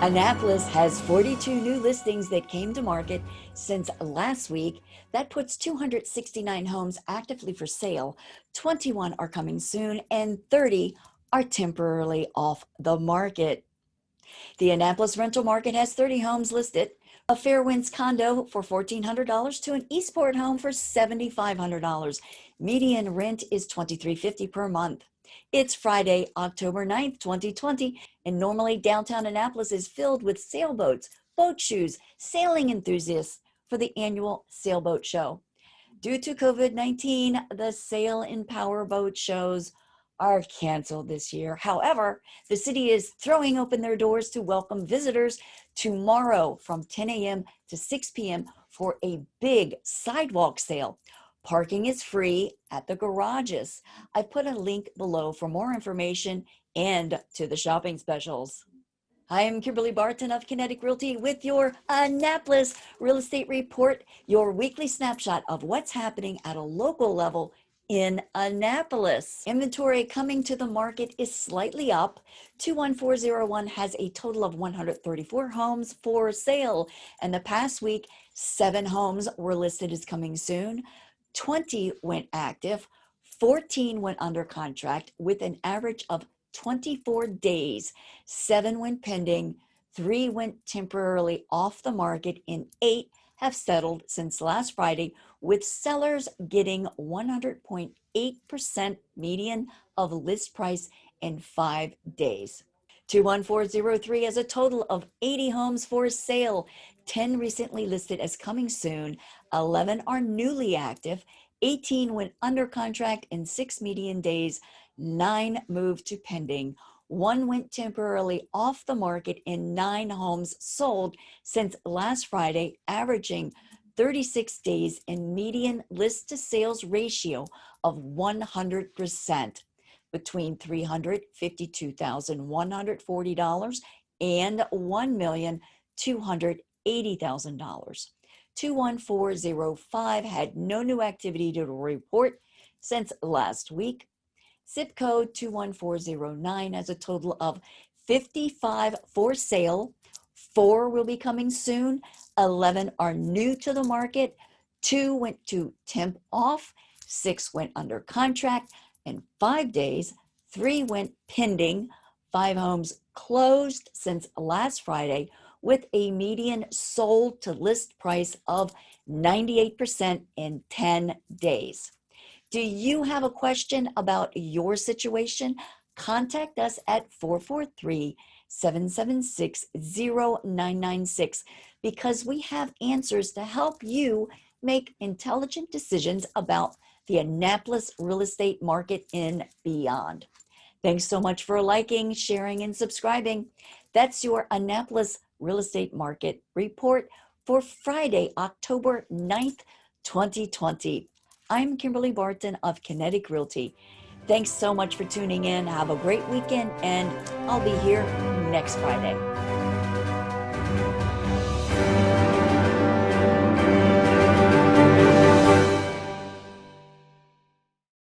Annapolis has 42 new listings that came to market since last week. That puts 269 homes actively for sale. 21 are coming soon, and 30 are temporarily off the market. The Annapolis rental market has 30 homes listed. A Fairwinds condo for $1,400 to an Eastport home for $7,500. Median rent is $23.50 per month. It's Friday, October 9th, 2020, and normally downtown Annapolis is filled with sailboats, boat shoes, sailing enthusiasts for the annual sailboat show. Due to COVID-19, the sail and power boat shows are canceled this year. However, the city is throwing open their doors to welcome visitors tomorrow from 10 a.m. to 6 p.m. for a big sidewalk sale. Parking is free at the garages. I put a link below for more information and to the shopping specials. Hi, I'm Kimberly Barton of Kinetic Realty with your Annapolis Real Estate Report, your weekly snapshot of what's happening at a local level in Annapolis. Inventory coming to the market is slightly up. 21401 has a total of 134 homes for sale. And the past week, 7 homes were listed as coming soon. 20 went active. 14 went under contract with an average of 24 days. 7 went pending. 3 went temporarily off the market, and 8 have settled since last Friday, with sellers getting 100.8% median of list price in 5 days. 21403 has a total of 80 homes for sale. 10 recently listed as coming soon. 11 are newly active. 18 went under contract in 6 median days. 9 moved to pending. 1 went temporarily off the market, and 9 homes sold since last Friday, averaging 36 days in median list to sales ratio of 100%. Between $352,140 and $1,280,000. 21405 had no new activity to report since last week. Zip code 21409 has a total of 55 for sale. 4 will be coming soon. 11 are new to the market. 2 went to temp off. 6 went under contract. In 5 days, 3 went pending. 5 homes closed since last Friday, with a median sold to list price of 98% in 10 days. Do you have a question about your situation? Contact us at 443-776-0996 because we have answers to help you make intelligent decisions about the Annapolis real estate market and beyond. Thanks so much for liking, sharing, and subscribing. That's your Annapolis real estate market report for Friday, October 9th, 2020. I'm Kimberly Barton of Kinetic Realty. Thanks so much for tuning in. Have a great weekend, and I'll be here next Friday.